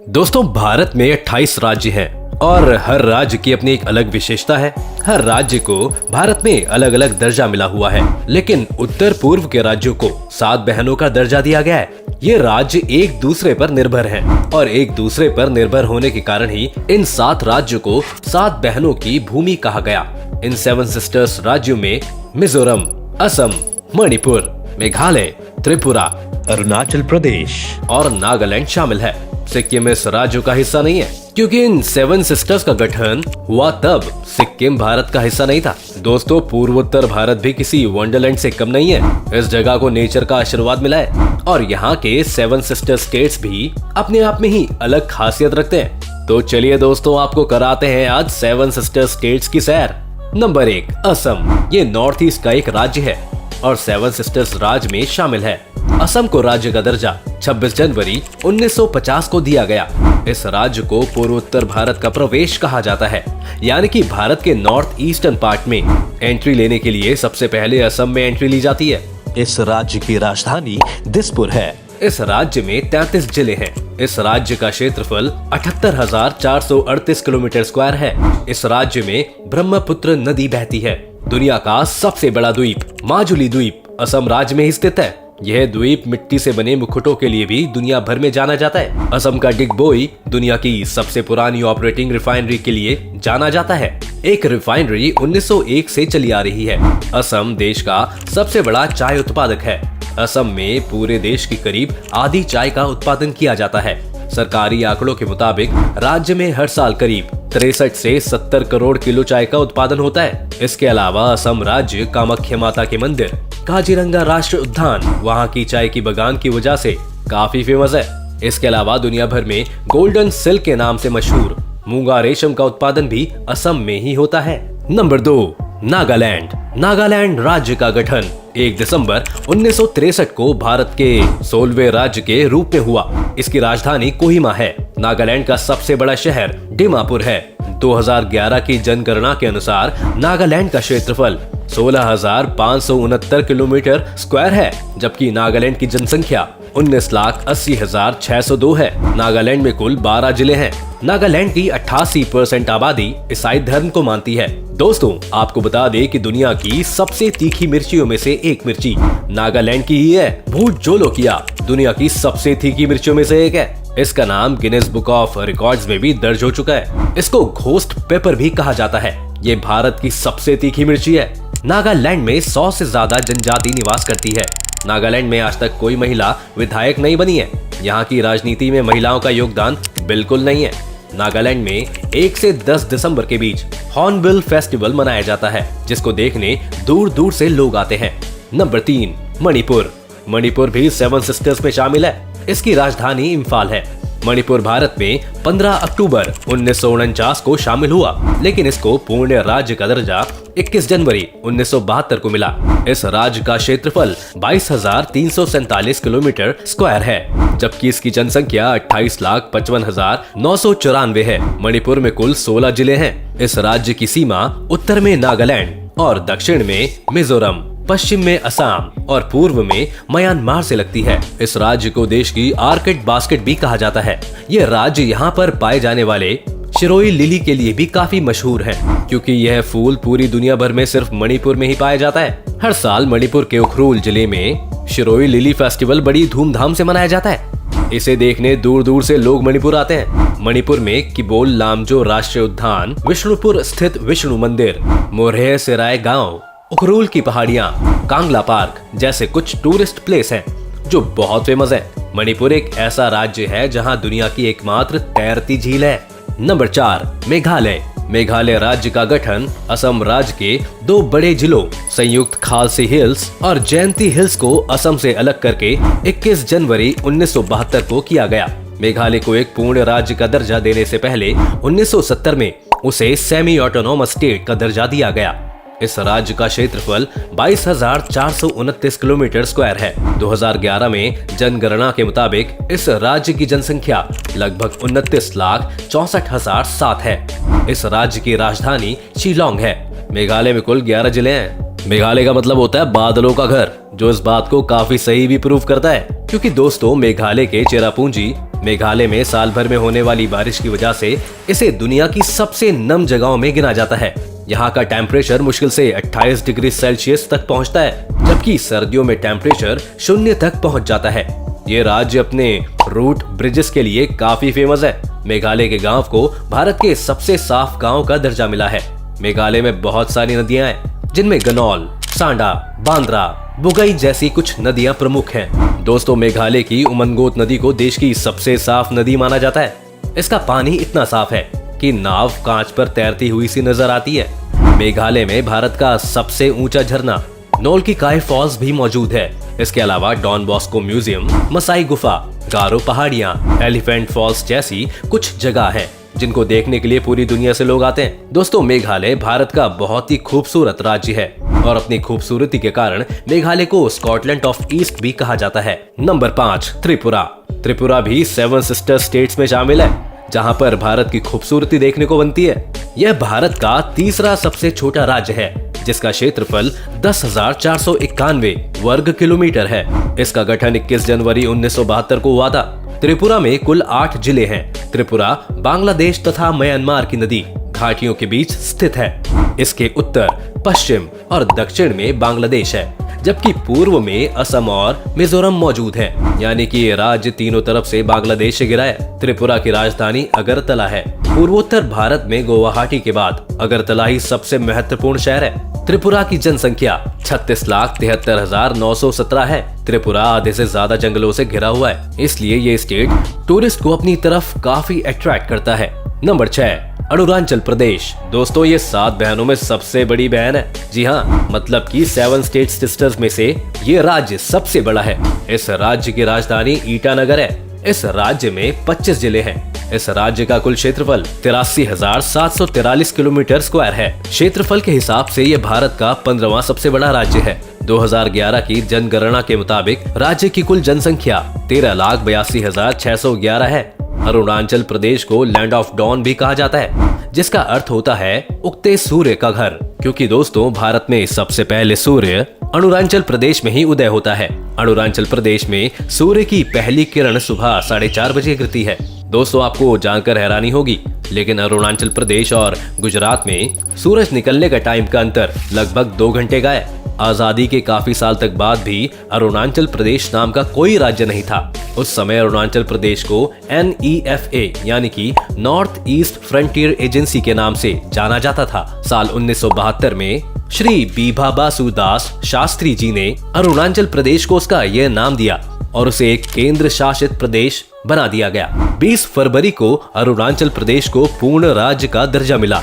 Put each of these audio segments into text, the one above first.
दोस्तों, भारत में 28 राज्य हैं और हर राज्य की अपनी एक अलग विशेषता है। हर राज्य को भारत में अलग अलग दर्जा मिला हुआ है, लेकिन उत्तर पूर्व के राज्यों को 7 बहनों का दर्जा दिया गया है। ये राज्य एक दूसरे पर निर्भर हैं और एक दूसरे पर निर्भर होने के कारण ही इन 7 राज्यों को 7 बहनों की भूमि कहा गया। इन 7 सिस्टर्स राज्यों में मिजोरम, असम, मणिपुर, मेघालय, त्रिपुरा, अरुणाचल प्रदेश और नागालैंड शामिल है। सिक्किम इस राज्य का हिस्सा नहीं है, क्योंकि इन 7 सिस्टर्स का गठन हुआ तब सिक्किम भारत का हिस्सा नहीं था। दोस्तों, पूर्वोत्तर भारत भी किसी वंडरलैंड से कम नहीं है। इस जगह को नेचर का आशीर्वाद मिला है और यहाँ के 7 सिस्टर स्टेट्स भी अपने आप में ही अलग खासियत रखते हैं। तो चलिए दोस्तों, आपको कराते हैं आज 7 सिस्टर स्टेट्स की सैर। नंबर 1, असम। ये नॉर्थ ईस्ट का एक राज्य है और 7 सिस्टर्स राज्य में शामिल है। असम को राज्य का दर्जा 26 जनवरी 1950 को दिया गया। इस राज्य को पूर्वोत्तर भारत का प्रवेश कहा जाता है, यानी कि भारत के नॉर्थ ईस्टर्न पार्ट में एंट्री लेने के लिए सबसे पहले असम में एंट्री ली जाती है। इस राज्य की राजधानी दिसपुर है। इस राज्य में 33 जिले हैं। इस राज्य का क्षेत्रफल 78,438 किलोमीटर स्क्वायर है। इस राज्य में ब्रह्मपुत्र नदी बहती है। दुनिया का सबसे बड़ा द्वीप माजुली द्वीप असम राज्य में ही स्थित है। यह द्वीप मिट्टी से बने मुकुटों के लिए भी दुनिया भर में जाना जाता है। असम का डिगबोई दुनिया की सबसे पुरानी ऑपरेटिंग रिफाइनरी के लिए जाना जाता है। एक रिफाइनरी 1901 से चली आ रही है। असम देश का सबसे बड़ा चाय उत्पादक है। असम में पूरे देश की करीब आधी चाय का उत्पादन किया जाता है। सरकारी आंकड़ों के मुताबिक राज्य में हर साल करीब 63 से 70 करोड़ किलो चाय का उत्पादन होता है। इसके अलावा असम राज्य कामाख्या माता के मंदिर, काजीरंगा राष्ट्रीय उद्यान वहाँ की चाय की बगान की वजह से काफी फेमस है। इसके अलावा दुनिया भर में गोल्डन सिल्क के नाम से मशहूर मूंगा रेशम का उत्पादन भी असम में ही होता है। नंबर 2, नागालैंड। नागालैंड राज्य का गठन 1 दिसंबर 1963 को भारत के 16वें राज्य के रूप में हुआ। इसकी राजधानी कोहिमा है। नागालैंड का सबसे बड़ा शहर डिमापुर है। 2011 की जनगणना के अनुसार नागालैंड का क्षेत्रफल 16,569 किलोमीटर स्क्वायर है, जबकि नागालैंड की जनसंख्या 19,80,602 है। नागालैंड में कुल 12 जिले हैं। नागालैंड की 88% आबादी ईसाई धर्म को मानती है। दोस्तों, आपको बता दें कि दुनिया की सबसे तीखी मिर्चियों में से एक मिर्ची नागालैंड की ही है। भूत जोलोकिया दुनिया की सबसे तीखी मिर्चियों में से एक है। इसका नाम गिनेस बुक ऑफ रिकॉर्ड्स में भी दर्ज हो चुका है। इसको घोस्ट पेपर भी कहा जाता है। ये भारत की सबसे तीखी मिर्ची है। नागालैंड में 100 से ज्यादा जनजाति निवास करती है। नागालैंड में आज तक कोई महिला विधायक नहीं बनी है। यहाँ की राजनीति में महिलाओं का योगदान बिल्कुल नहीं है। नागालैंड में 1 से 10 दिसंबर के बीच हॉर्नबिल फेस्टिवल मनाया जाता है, जिसको देखने दूर दूर से लोग आते हैं। नंबर 3, मणिपुर। मणिपुर भी 7 सिस्टर्स में शामिल है। इसकी राजधानी इम्फाल है। मणिपुर भारत में 15 अक्टूबर 1949 को शामिल हुआ, लेकिन इसको पूर्ण राज्य का दर्जा 21 जनवरी 1972 को मिला। इस राज्य का क्षेत्रफल 22,347 किलोमीटर स्क्वायर है, जबकि इसकी जनसंख्या 28,55,994 है। मणिपुर में कुल 16 जिले हैं। इस राज्य की सीमा उत्तर में नागालैंड और दक्षिण में मिजोरम, पश्चिम में असम और पूर्व में म्यांमार से लगती है। इस राज्य को देश की आर्किड बास्केट भी कहा जाता है। यह राज्य यहाँ पर पाए जाने वाले शिरोई लिली के लिए भी काफी मशहूर है, क्योंकि यह फूल पूरी दुनिया भर में सिर्फ मणिपुर में ही पाया जाता है। हर साल मणिपुर के उखरूल जिले में शिरोई लिली फेस्टिवल बड़ी धूमधाम से मनाया जाता है। इसे देखने दूर दूर से लोग मणिपुर आते हैं। मणिपुर में किबोल लामजो राष्ट्रीय उद्यान, विष्णुपुर स्थित विष्णु मंदिर, मोरहे सेराय गांव, उखरूल की पहाड़ियाँ, कांगला पार्क जैसे कुछ टूरिस्ट प्लेस हैं जो बहुत फेमस है। मणिपुर एक ऐसा राज्य है जहाँ दुनिया की एकमात्र तैरती झील है। नंबर 4, मेघालय। मेघालय राज्य का गठन असम राज्य के 2 बड़े जिलों संयुक्त खालसी हिल्स और जयंती हिल्स को असम से अलग करके 21 जनवरी 1972 को किया गया। मेघालय को एक पूर्ण राज्य का दर्जा देने से पहले 1970 में उसे सेमी ऑटोनोमस स्टेट का दर्जा दिया गया। इस राज्य का क्षेत्रफल 22,429 किलोमीटर स्क्वायर है। 2011 में जनगणना के मुताबिक इस राज्य की जनसंख्या लगभग 29,64,007 है। इस राज्य की राजधानी शिलोंग है। मेघालय में कुल 11 जिले हैं। मेघालय का मतलब होता है बादलों का घर, जो इस बात को काफी सही भी प्रूव करता है, क्योंकि दोस्तों मेघालय के चेरापूंजी मेघालय में साल भर में होने वाली बारिश की वजह से इसे दुनिया की सबसे नम जगहों में गिना जाता है। यहाँ का टेम्परेचर मुश्किल से 28 डिग्री सेल्सियस तक पहुँचता है, जबकि सर्दियों में टेम्परेचर 0 तक पहुँच जाता है। ये राज्य अपने रूट ब्रिजेस के लिए काफी फेमस है। मेघालय के गांव को भारत के सबसे साफ गांव का दर्जा मिला है। मेघालय में बहुत सारी नदियां हैं, जिनमें गनौल, सांडा, बांद्रा, बुगई जैसी कुछ नदियां प्रमुख हैं। दोस्तों, मेघालय की उमनगोत नदी को देश की सबसे साफ नदी माना जाता है। इसका पानी इतना साफ है कि नाव कांच पर तैरती हुई सी नजर आती है। मेघालय में भारत का सबसे ऊंचा झरना नोल की काय फॉल्स भी मौजूद है। इसके अलावा डॉन बॉस्को म्यूजियम, मसाई गुफा, गारो पहाड़ियां, एलिफेंट फॉल्स जैसी कुछ जगह हैं, जिनको देखने के लिए पूरी दुनिया से लोग आते हैं। दोस्तों, मेघालय भारत का बहुत ही खूबसूरत राज्य है और अपनी खूबसूरती के कारण मेघालय को स्कॉटलैंड ऑफ ईस्ट भी कहा जाता है। नंबर 5, त्रिपुरा। त्रिपुरा भी 7 सिस्टर स्टेट्स में शामिल है, जहां पर भारत की खूबसूरती देखने को बनती है। यह भारत का तीसरा सबसे छोटा राज्य है, जिसका क्षेत्रफल 10,491 वर्ग किलोमीटर है। इसका गठन 21 जनवरी 1972 को हुआ था। त्रिपुरा में कुल 8 जिले हैं। त्रिपुरा बांग्लादेश तथा म्यांमार की नदी घाटियों के बीच स्थित है। इसके उत्तर, पश्चिम और दक्षिण में बांग्लादेश है, जबकि पूर्व में असम और मिजोरम मौजूद है। यानी कि ये राज्य तीनों तरफ से बांग्लादेश से घिरा है। त्रिपुरा की राजधानी अगरतला है। पूर्वोत्तर भारत में गुवाहाटी के बाद अगरतला ही सबसे महत्वपूर्ण शहर है। त्रिपुरा की जनसंख्या 36,73,917 है। त्रिपुरा आधे से ज्यादा जंगलों से घिरा हुआ है, इसलिए ये स्टेट टूरिस्ट को अपनी तरफ काफी अट्रैक्ट करता है। नंबर 6, अरुणाचल प्रदेश। दोस्तों, ये 7 बहनों में सबसे बड़ी बहन है। जी हाँ, मतलब कि 7 स्टेट सिस्टर्स में से ये राज्य सबसे बड़ा है। इस राज्य की राजधानी ईटानगर है। इस राज्य में 25 जिले हैं। इस राज्य का कुल क्षेत्रफल 83,743 किलोमीटर स्क्वायर है। क्षेत्रफल के हिसाब से ये भारत का 15वां सबसे बड़ा राज्य है। 2011 की जनगणना के मुताबिक राज्य की कुल जनसंख्या 13,82,611 है। अरुणाचल प्रदेश को लैंड ऑफ डॉन भी कहा जाता है, जिसका अर्थ होता है उगते सूर्य का घर, क्योंकि दोस्तों भारत में सबसे पहले सूर्य अरुणाचल प्रदेश में ही उदय होता है। अरुणाचल प्रदेश में सूर्य की पहली किरण सुबह 4:30 बजे गिरती है। दोस्तों, आपको जानकर हैरानी होगी, लेकिन अरुणाचल प्रदेश और गुजरात में सूरज निकलने का टाइम का अंतर लगभग 2 घंटे का है। आजादी के काफी साल तक बाद भी अरुणाचल प्रदेश नाम का कोई राज्य नहीं था। उस समय अरुणाचल प्रदेश को NEFA यानी कि नॉर्थ ईस्ट फ्रंटियर एजेंसी के नाम से जाना जाता था। साल 1972 में श्री बीभा बासु दास शास्त्री जी ने अरुणाचल प्रदेश को उसका यह नाम दिया और उसे एक केंद्र शासित प्रदेश बना दिया गया। 20 फरवरी को अरुणाचल प्रदेश को पूर्ण राज्य का दर्जा मिला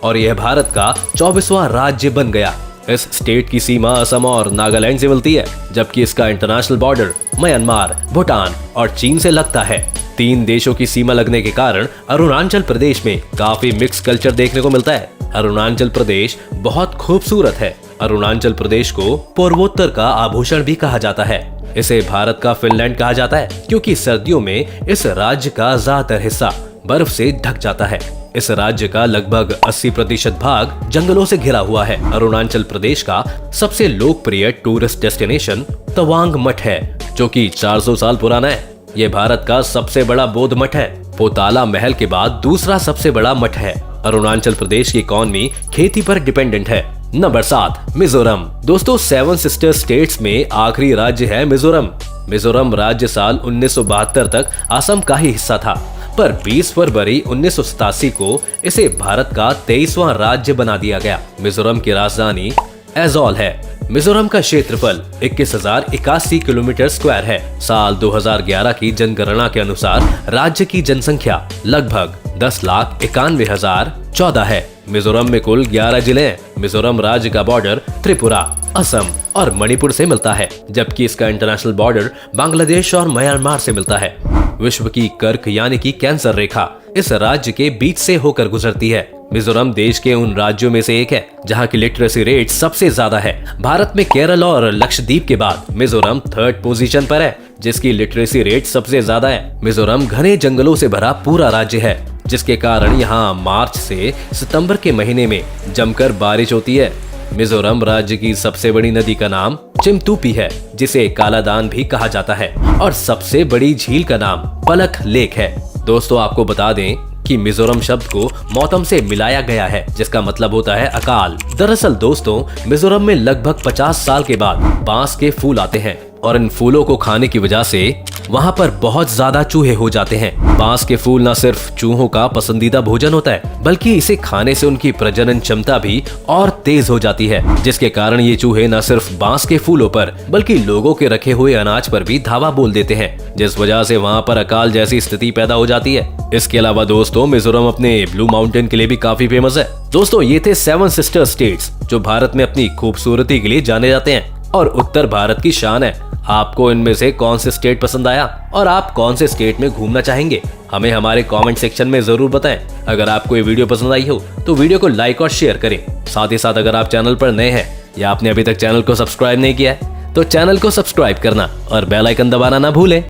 और यह भारत का 24वां राज्य बन गया। इस स्टेट की सीमा असम और नागालैंड से मिलती है, जबकि इसका इंटरनेशनल बॉर्डर म्यांमार, भूटान और चीन से लगता है। 3 देशों की सीमा लगने के कारण अरुणाचल प्रदेश में काफी मिक्स कल्चर देखने को मिलता है। अरुणाचल प्रदेश बहुत खूबसूरत है। अरुणाचल प्रदेश को पूर्वोत्तर का आभूषण भी कहा जाता है। इसे भारत का फिनलैंड कहा जाता है, क्योंकि सर्दियों में इस राज्य का ज्यादातर हिस्सा बर्फ से ढक जाता है। इस राज्य का लगभग 80% भाग जंगलों से घिरा हुआ है। अरुणाचल प्रदेश का सबसे लोकप्रिय टूरिस्ट डेस्टिनेशन तवांग मठ है, जो कि 400 साल पुराना है। ये भारत का सबसे बड़ा बौद्ध मठ है। पोताला महल के बाद दूसरा सबसे बड़ा मठ है। अरुणाचल प्रदेश की इकॉनमी खेती पर डिपेंडेंट है। नंबर 7, मिजोरम। दोस्तों, 7 सिस्टर स्टेट्स में आखिरी राज्य है मिजोरम। मिजोरम राज्य साल 1972 तक असम का ही हिस्सा था, पर 20 फरवरी 1987 को इसे भारत का 23वां राज्य बना दिया गया। मिजोरम की राजधानी एजोल है। मिजोरम का क्षेत्रफल 21,081 किलोमीटर स्क्वायर है। साल 2011 की जनगणना के अनुसार राज्य की जनसंख्या लगभग 10,91,014 है। मिजोरम में कुल 11 जिले हैं। मिजोरम राज्य का बॉर्डर त्रिपुरा, असम और मणिपुर से मिलता है, जबकि इसका इंटरनेशनल बॉर्डर बांग्लादेश और म्यांमार से मिलता है। विश्व की कर्क यानी कि कैंसर रेखा इस राज्य के बीच से होकर गुजरती है। मिजोरम देश के उन राज्यों में से एक है जहां की लिटरेसी रेट सबसे ज्यादा है। भारत में केरल और लक्षद्वीप के बाद मिजोरम 3rd पोजीशन पर है, जिसकी लिटरेसी रेट सबसे ज्यादा है। मिजोरम घने जंगलों से भरा पूरा राज्य है, जिसके कारण यहाँ मार्च से सितंबर के महीने में जमकर बारिश होती है। मिजोरम राज्य की सबसे बड़ी नदी का नाम चिमतूपी है, जिसे कालादान भी कहा जाता है, और सबसे बड़ी झील का नाम पलक लेक है। दोस्तों आपको बता दें कि मिजोरम शब्द को मौतम से मिलाया गया है, जिसका मतलब होता है अकाल। दरअसल दोस्तों मिजोरम में लगभग 50 साल के बाद बांस के फूल आते हैं, और इन फूलों को खाने की वजह से वहाँ पर बहुत ज्यादा चूहे हो जाते हैं। बांस के फूल न सिर्फ चूहों का पसंदीदा भोजन होता है, बल्कि इसे खाने से उनकी प्रजनन क्षमता भी और तेज हो जाती है, जिसके कारण ये चूहे न सिर्फ बांस के फूलों पर बल्कि लोगों के रखे हुए अनाज पर भी धावा बोल देते हैं, जिस वजह से वहाँ पर अकाल जैसी स्थिति पैदा हो जाती है। इसके अलावा दोस्तों मिजोरम अपने ब्लू माउंटेन के लिए भी काफी फेमस है। दोस्तों ये थे 7 सिस्टर स्टेट्स जो भारत में अपनी खूबसूरती के लिए जाने जाते हैं और उत्तर भारत की शान है। आपको इनमें से कौन से स्टेट पसंद आया और आप कौन से स्टेट में घूमना चाहेंगे, हमें हमारे कमेंट सेक्शन में जरूर बताएं। अगर आपको ये वीडियो पसंद आई हो तो वीडियो को लाइक और शेयर करें। साथ ही साथ अगर आप चैनल पर नए हैं या आपने अभी तक चैनल को सब्सक्राइब नहीं किया है तो चैनल को सब्सक्राइब करना और बेल आइकन दबाना ना भूलें।